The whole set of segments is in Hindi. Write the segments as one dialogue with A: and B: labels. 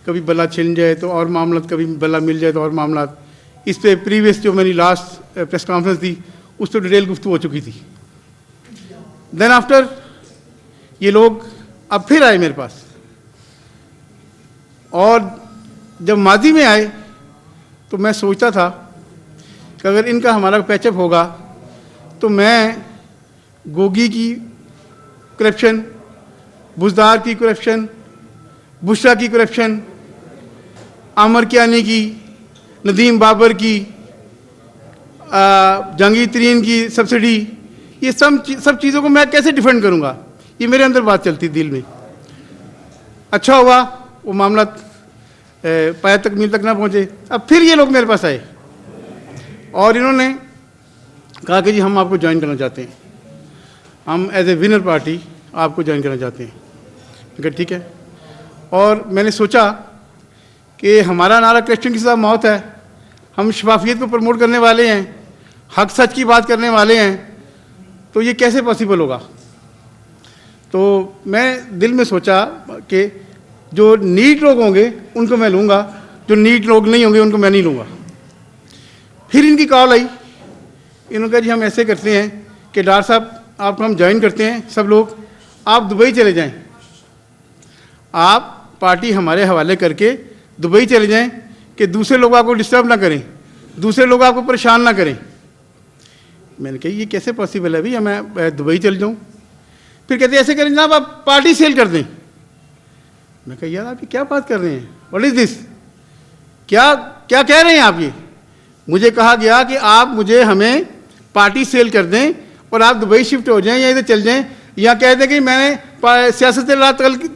A: कभी बल्ला छिन जाए तो और मामला, कभी बल्ला मिल जाए तो और मामला। इस पे प्रीवियस जो मेरी लास्ट प्रेस कॉन्फ्रेंस थी उस पर डिटेल गुफ्तगू हो चुकी थी। देन आफ्टर ये लोग अब फिर आए मेरे पास, और जब माजी में आए तो मैं सोचता था कि अगर इनका हमारा पैचअप होगा तो मैं गोगी की करप्शन, बुजदार की करप्शन, बुशरा की करप्शन, आमर कियानी की, नदीम बाबर की, जंगी तरीन की सब्सिडी, ये सब चीज़ों को मैं कैसे डिफेंड करूंगा, ये मेरे अंदर बात चलती दिल में। अच्छा हुआ वो मामला पाया तकमील तक ना पहुँचे। अब फिर ये लोग मेरे पास आए और इन्होंने कहा कि जी हम आपको ज्वाइन करना चाहते हैं, हम एज ए विनर पार्टी आपको ज्वाइन करना चाहते हैं। मैं ठीक है। और मैंने सोचा कि हमारा नारा क्वेश्चन के साथ मौत है, हम शफाफियत को प्रमोट करने वाले हैं, हक सच की बात करने वाले हैं, तो ये कैसे पॉसिबल होगा। तो मैं दिल में सोचा कि जो नीट लोग होंगे उनको मैं लूँगा, जो नीट लोग नहीं होंगे उनको मैं नहीं लूँगा। फिर इनकी कॉल आई, इन्होंने कहा जी हम ऐसे करते हैं कि डॉक्टर साहब आपको हम ज्वाइन करते हैं सब लोग, आप दुबई चले जाएं, आप पार्टी हमारे हवाले करके दुबई चले जाएं कि दूसरे लोग आपको डिस्टर्ब ना करें, दूसरे लोग आपको परेशान ना करें। मैंने कहा ये कैसे पॉसिबल है भैया, मैं दुबई चल जाऊं। फिर कहते ऐसे करें जनाब आप पार्टी सेल कर दें। मैं कहा यार आप ये क्या बात कर रहे हैं, व्हाट इज़ दिस, क्या क्या कह रहे हैं आप। ये मुझे कहा गया कि आप मुझे हमें पार्टी सेल कर दें और आप दुबई शिफ्ट हो जाएं या इधर चल जाएं, या कह दें कि मैंने सियासत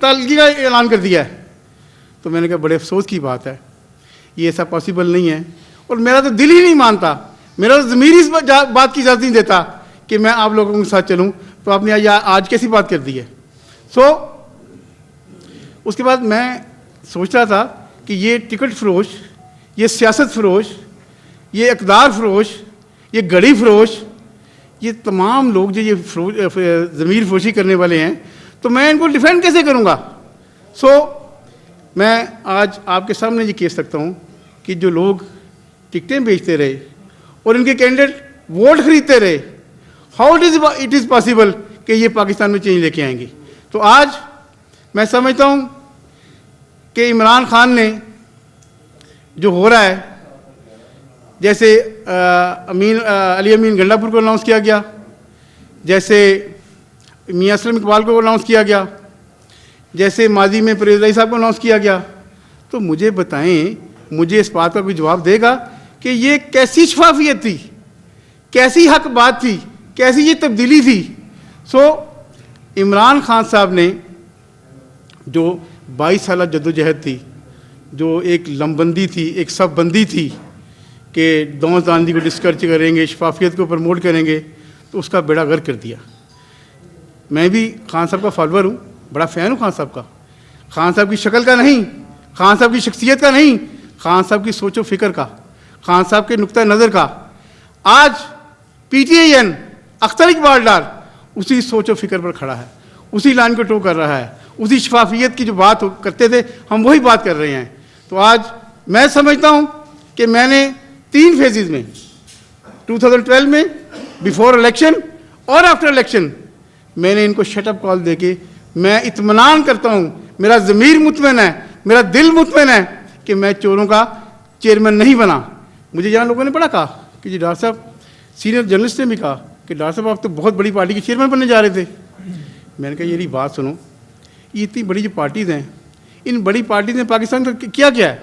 A: तलगी का ऐलान कर दिया है। तो मैंने कहा बड़े अफसोस की बात है, ये ऐसा पॉसिबल नहीं है, और मेरा तो दिल ही नहीं मानता, मेरा तो ज़मीर इस बात की इजाज़त नहीं देता कि मैं आप लोगों के साथ चलूं। तो आपने आज कैसी बात कर दी है। उसके बाद मैं सोच रहा था कि ये टिकट फरोश, ये सियासत फरोश, ये इक़्तिदार फरोश, ये गड़ी फरोश, ये तमाम लोग जो ये ज़मीर फरोशी करने वाले हैं, तो मैं इनको डिफेंड कैसे करूँगा। मैं आज आपके सामने ये कह सकता हूँ कि जो लोग टिकटें बेचते रहे और इनके कैंडिडेट वोट खरीदते रहे, हाउ इट इज़ पॉसिबल कि ये पाकिस्तान में चेंज लेके आएंगे। तो आज मैं समझता हूँ कि इमरान खान ने जो हो रहा है, जैसे अली अमीन गंडापुर को अनाउंस किया गया, जैसे मियां असलम इकबाल को अनाउंस किया गया, जैसे माजी में परवेज़ इलाही साहब को अनाउंस किया गया, तो मुझे बताएं, मुझे इस बात का कोई जवाब देगा कि ये कैसी शफाफियत थी, कैसी हक बात थी, कैसी ये तब्दीली थी। इमरान खान साहब ने जो 22 साल जद्दोजहद थी, जो एक लमबंदी थी, एक सब बंदी थी कि दौस दांदी को डिस्करेज करेंगे, शफाफियत को प्रमोट करेंगे, तो उसका बेड़ा गर्क कर दिया। मैं भी खान साहब का फॉलोअर हूँ, बड़ा फ़ैन हूँ खान साहब का, खान साहब की शक्ल का नहीं, खान साहब की शख्सियत का नहीं, खान साहब की सोचो फ़िक्र का, खान साहब के नुक्ता नज़र का। आज PTIN अख्तर इकबाल डार उसी सोचो फ़िक्र पर खड़ा है, उसी लाइन को टो कर रहा है, उसी शफाफियत की जो बात करते थे हम वही बात कर रहे हैं। तो आज मैं समझता हूँ कि मैंने 3 फेजेज़ में 2012 में, बिफोर इलेक्शन और आफ्टर इलेक्शन, मैंने इनको शटअप कॉल देके मैं इत्मीनान करता हूँ, मेरा ज़मीर मुतमईन है, मेरा दिल मुतमईन है कि मैं चोरों का चेयरमैन नहीं बना। मुझे यहाँ लोगों ने बड़ा कहा कि जी डॉक्टर साहब, सीनियर जर्नलिस्ट ने भी कहा कि डॉक्टर साहब आप तो बहुत बड़ी पार्टी के चेयरमैन बनने जा रहे थे। मैंने कहा ये बात सुनो, ये इतनी बड़ी जो पार्टीज़ हैं, इन बड़ी पार्टीज़ ने पाकिस्तान का क्या क्या है।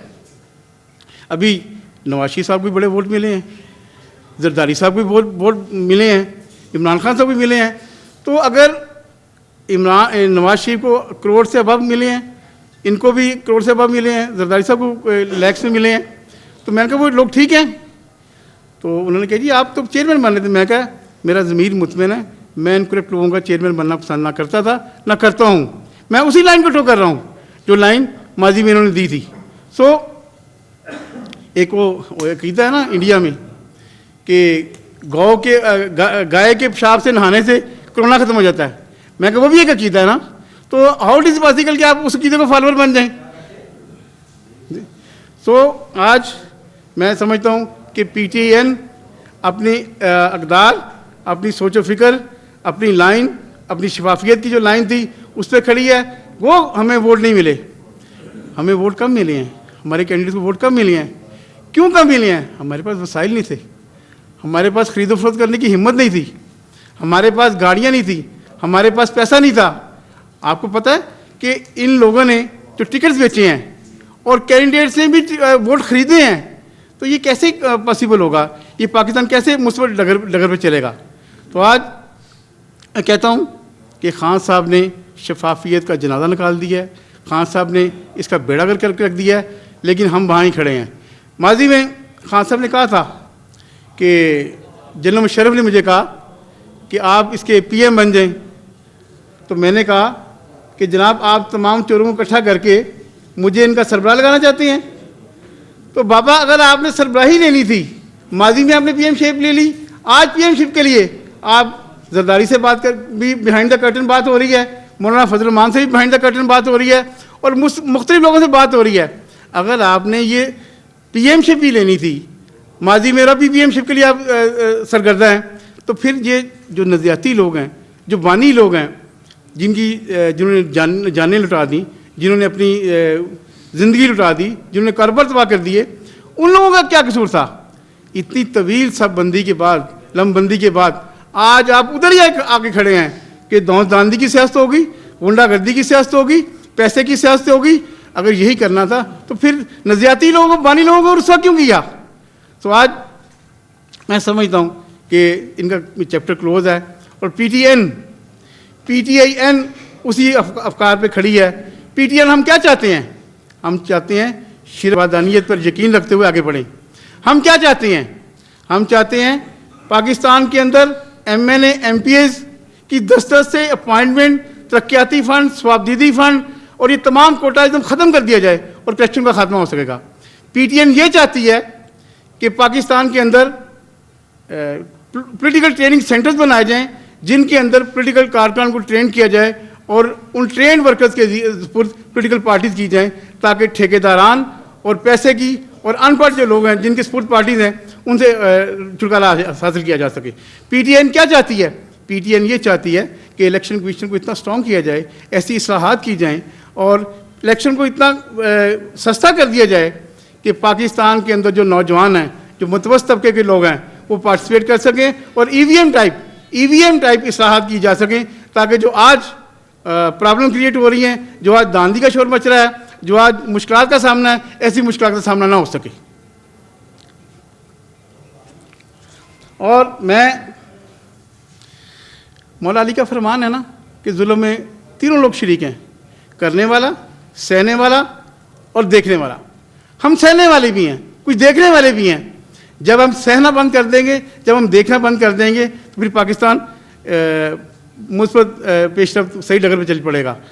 A: अभी नवाज शरीफ साहब को भी बड़े वोट मिले हैं, जरदारी साहब को भी वोट मिले हैं, इमरान खान साहब को भी मिले हैं। तो अगर नवाज शरीफ को करोड़ से अबव मिले हैं, इनको भी करोड़ से अबव मिले हैं, जरदारी साहब को लैक्स में मिले हैं, तो मैंने कहा वो लोग ठीक हैं। तो उन्होंने कहा जी आप तो चेयरमैन बन रहे थे। मैं कहा मेरा ज़मीर मुतमईन है, मैं इन करप्ट लोगों का चेयरमैन बनना पसंद ना करता था, ना करता हूँ। मैं उसी लाइन को टो कर रहा हूँ जो लाइन माजी में इन्होंने दी थी। एक वो अकीदा है ना इंडिया में कि गाय के पेशाब से नहाने से कोरोना ख़त्म हो जाता है। मैं कहा वो भी एक अकीदा है ना, तो हाउ इट इज़ पॉसिबल कि आप उस अकीदे को फॉलोअर बन जाएं। तो आज मैं समझता हूँ कि PTN अपनी अक़दार, अपनी सोच व फिक्र, अपनी लाइन, अपनी शफाफियत की जो लाइन थी उस पर खड़ी है। वो हमें वोट नहीं मिले, हमें वोट कम मिले हैं, हमारे कैंडिडेट को वोट कम मिले हैं। क्यों कम मिले हैं? हमारे पास वसाइल नहीं थे, हमारे पास खरीदो फरोख्त करने की हिम्मत नहीं थी, हमारे पास गाड़ियाँ नहीं थी, हमारे पास पैसा नहीं था। आपको पता है कि इन लोगों ने जो टिकट्स बेचे हैं और कैंडिडेट से भी वोट खरीदे हैं, तो ये कैसे पॉसिबल होगा? ये पाकिस्तान कैसे मुस्बत डगर पे चलेगा? तो आज मैं कहता हूँ कि खान साहब ने शफाफियत का जनाजा निकाल दिया है, खान साहब ने इसका बेड़ा गर्क करके रख दिया है, लेकिन हम वहाँ ही खड़े हैं। माजी में खान साहब ने कहा था कि जनरल मुशर्रफ ने मुझे कहा कि आप इसके PM बन जाएं, तो मैंने कहा कि जनाब आप तमाम चोरों को इकट्ठा करके मुझे इनका सरबराह लगाना चाहते हैं। तो बाबा अगर आपने सरबराही लेनी थी, माजी में आपने PM शेप ले ली, आज PM शेप के लिए आप जरदारी से बात कर भी बिहाइंड द कर्टन बात हो रही है, मौलाना फजल रहमान से भी बिहाइंड द कर्टन बात हो रही है, और मुख्तलिफ लोगों से बात हो रही है। अगर आपने ये PM शिप ही लेनी थी, माजी मेरा भी PM शिप के लिए आप सरगर्दा हैं, तो फिर ये जो नज़ियाती लोग हैं, जो बानी लोग हैं, जिन्होंने जानें लुटा दी, जिन्होंने अपनी ज़िंदगी लुटा दी, जिन्होंने कारोबार तबाह कर दिए, उन लोगों का क्या कसूर था? इतनी तवील सब बंदी के बाद, लमबंदी के बाद आज आप उधर ही आके खड़े हैं कि दांदी की सियासत होगी, गुंडागर्दी की सियासत होगी, पैसे की सियासत होगी। अगर यही करना था तो फिर नज़ियाती लोगों को, बानी लोगों को रुस्वा क्यों किया? तो आज मैं समझता हूँ कि इनका चैप्टर क्लोज है और PTIN उसी अफकार पे खड़ी है। PTN हम क्या चाहते हैं? हम चाहते हैं शिरवादानियत पर यकीन रखते हुए आगे बढ़ें। हम क्या चाहते हैं? हम चाहते हैं पाकिस्तान के अंदर MNA MPs की दस्तक से अपॉइंटमेंट, तरक्याती फ़ंड, स्वाबदीदी फ़ंड और ये तमाम कोटा एकदम ख़त्म कर दिया जाए और करप्शन का खात्मा हो सकेगा। PTN ये चाहती है कि पाकिस्तान के अंदर पॉलिटिकल ट्रेनिंग सेंटर्स बनाए जाएं, जिनके अंदर पॉलिटिकल कारकुनान को ट्रेन किया जाए और उन ट्रेन वर्कर्स के पॉलिटिकल पार्टीज की जाएं, ताकि ठेकेदारान और पैसे की और अनपढ़ जो लोग हैं, जिनके सपुर्द पार्टीज हैं, उनसे छुटकारा हासिल किया जा सके। PTN क्या चाहती है? PTN ये चाहती है कि इलेक्शन कमीशन को इतना स्ट्रॉन्ग किया जाए, ऐसी इस्लाहात की जाएं और इलेक्शन को इतना सस्ता कर दिया जाए कि पाकिस्तान के अंदर जो नौजवान हैं, जो मुतवस्सित तबके के लोग हैं, वो पार्टिसिपेट कर सकें और EVM टाइप इस्लाहात की जा सकें, ताकि जो आज प्रॉब्लम क्रिएट हो रही हैं, जो आज दांदी का शोर मच रहा है, जो आज मुश्किलात का सामना है, ऐसी मुश्किलात का सामना ना हो सके। और मैं मौला अली का फरमान है ना कि जुल्म में तीनों लोग शरीक हैं, करने वाला, सहने वाला और देखने वाला। हम सहने वाले भी हैं, कुछ देखने वाले भी हैं। जब हम सहना बंद कर देंगे, जब हम देखना बंद कर देंगे, तो फिर पाकिस्तान मुस्बत पेशरफ्त सही डगर पर चल पड़ेगा।